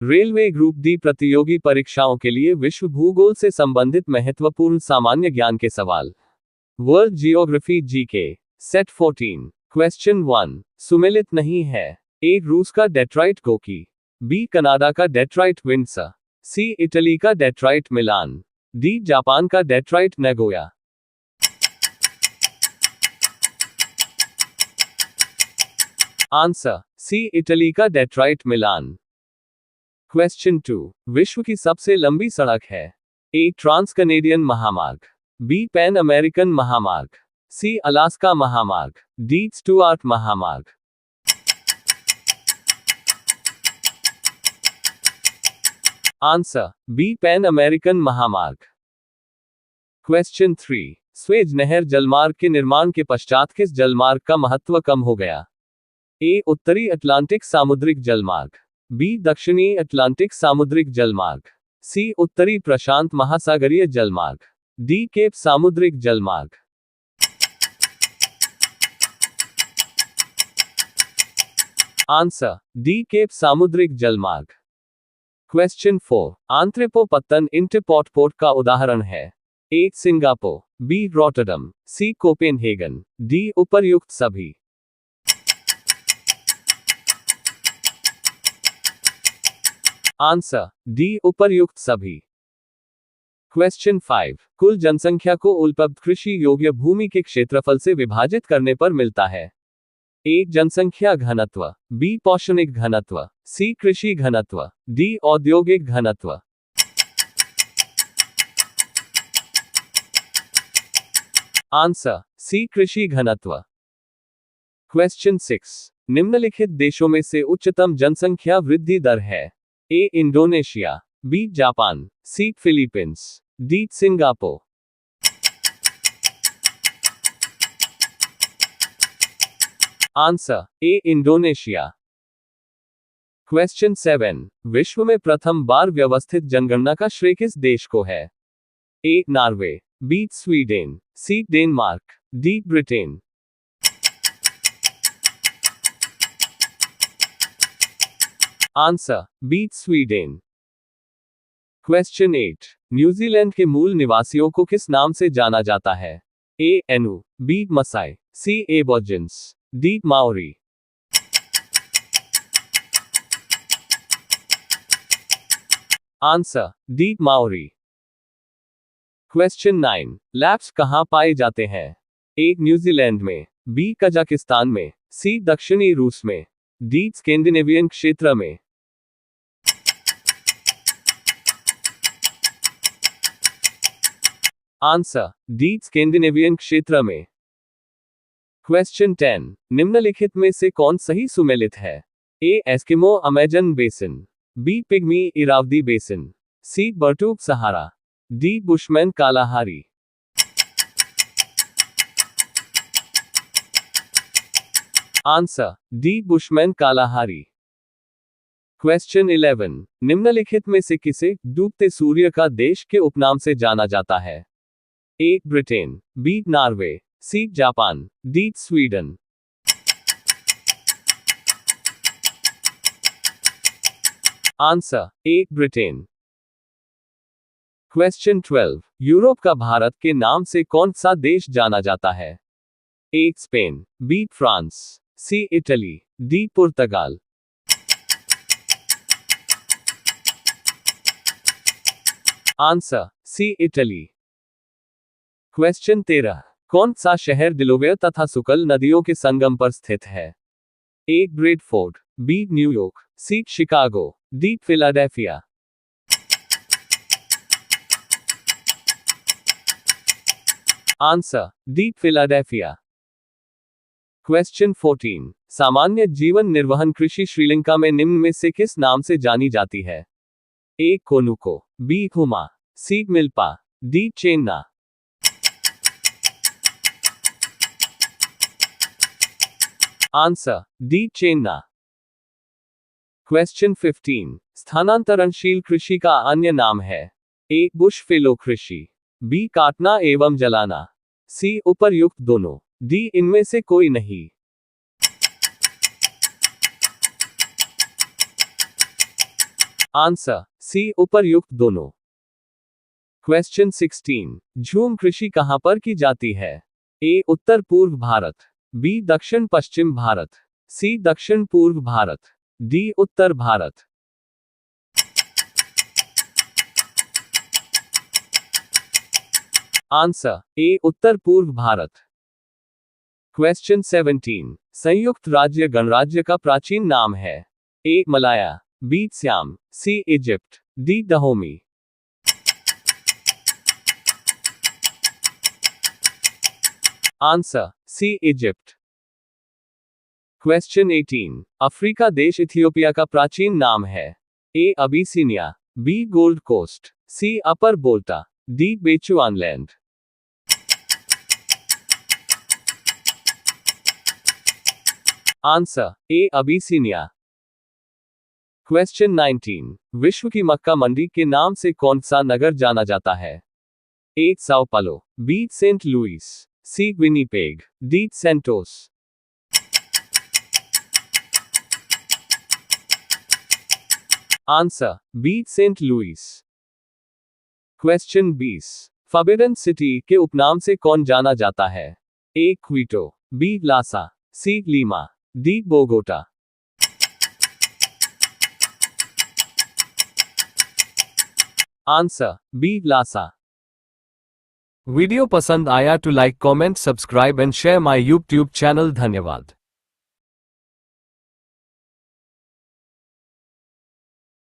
Railway group D प्रतियोगी परीक्षाओं के लिए विश्व भूगोल से संबंधित महत्वपूर्ण सामान्य ज्ञान के सवाल। World geography GK set 14 question 1 सुमेलित नहीं है। ए रूस का डेट्राइट गोकी, बी कनाडा का डेट्राइट विंडसर, सी इटली का डेट्राइट मिलान, डी जापान का Detroit Nagoya. Answer C Italy का डेट्राइट मिलान। क्वेश्चन 2 विश्व की सबसे लंबी सड़क है। ए ट्रांस कनेडियन महामार्ग, बी पैन अमेरिकन महामार्ग, सी अलास्का महामार्ग, डी स्टुअर्ट महामार्ग। आंसर बी पैन अमेरिकन महामार्ग। क्वेश्चन 3 स्वेज नहर जलमार्ग के निर्माण के पश्चात किस जलमार्ग का महत्व कम हो गया। ए उत्तरी अटलांटिक सामुद्रिक जलमार्ग, बी दक्षिणी अटलांटिक सामुद्रिक जलमार्ग, सी उत्तरी प्रशांत महासागरीय जलमार्ग, डी केप सामुद्रिक जलमार्ग। आंसर डी केप सामुद्रिक जलमार्ग। क्वेश्चन 4 आंत्रेपोपत्तन इंटरपोर्ट का उदाहरण है। ए सिंगापुर, बी रॉटरडम, सी कोपेनहेगन, डी उपर्युक्त सभी। आंसर डी उपर्युक्त सभी। क्वेश्चन 5 कुल जनसंख्या को उपलब्ध कृषि योग्य भूमि के क्षेत्रफल से विभाजित करने पर मिलता है। ए जनसंख्या घनत्व, बी पौष्टिक घनत्व, सी कृषि घनत्व, डी औद्योगिक घनत्व। आंसर सी कृषि घनत्व। क्वेश्चन 6 निम्नलिखित देशों में से उच्चतम जनसंख्या वृद्धि दर है। A Indonesia, B Japan, C Philippines, D Singapore. Answer A Indonesia. Question 7 विश्व में प्रथम बार व्यवस्थित जनगणना का श्रेय किस देश को है। A Norway, B Sweden, C Denmark, D Britain. Answer B Sweden. Question 8 New Zealand के मूल निवासियों को किस नाम से जाना जाता है। A Ainu, B Masai, C Aborigines, D Maori. Answer D Maori. Question 9 Lapps कहां पाए जाते हैं। ए न्यूजीलैंड में, बी कजाकिस्तान में, सी दक्षिणी रूस में, डी स्कैंडिनेवियन क्षेत्र में। आंसर डी स्कैंडिनेवियन क्षेत्र में। क्वेश्चन 10 निम्नलिखित में से कौन सही सुमेलित है। A Eskimo Amazon basin, B pygmy Irrawaddy basin, C बर्टूक Sahara, D Bushman Kalahari. Answer D Bushman Kalahari. Question 11 निम्नलिखित में से किसे डूबते सूर्य का देश के उपनाम से जाना जाता है। A Britain, B Norway, C Japan, D Sweden. Answer A Britain. Question 12 Europe का भारत के नाम से कौन सा देश जाना जाता है। A Spain, B France, C Italy, D Portugal. Answer C Italy. Question 13 कौन सा शहर डिलोवेयर तथा सुकल नदियों के संगम पर स्थित है। A Bradford, B New York, C Chicago, D Philadelphia. Answer D Philadelphia. Question 14 सामान्य जीवन निर्वहन कृषि श्रीलंका में निम्न में से किस नाम से जानी जाती है। A conuco, B huma, C milpa, D chena. Answer D chena. Question 15 स्थानांतरणशील कृषि का अन्य नाम है। ए बुश फेलो कृषि, बी काटना एवं जलाना, सी उपर्युक्त दोनों, डी इनमें से कोई नहीं। आंसर सी उपर्युक्त दोनों। क्वेश्चन 16, झूम कृषि कहां पर की जाती है? ए उत्तर पूर्व भारत, बी दक्षिण पश्चिम भारत, सी दक्षिण पूर्व भारत, डी उत्तर भारत। आंसर ए उत्तर पूर्व भारत। क्वेश्चन 17, संयुक्त राज्य गणराज्य का प्राचीन नाम है? A Malaya, B Siam, C Egypt, D Dahomey. Answer C Egypt. Question 18, Africa देश इथियोपिया का प्राचीन नाम है? A Abyssinia, B Gold Coast, C Upper Volta, D Bechuanaland. Answer A Abyssinia. Question 19, विश्व की मक्का मंडी के नाम से कौन सा नगर जाना जाता है? A Sao Paulo, B Saint Louis, C Winnipeg, D Santos. Answer B Saint Louis. Question 20, forbidden city के उपनाम से कौन जाना जाता है? A Quito, B Lhasa, C Lima, D Bogota. Answer B Lhasa. Video पसंद आया तो like comment subscribe and share my YouTube channel. धन्यवाद।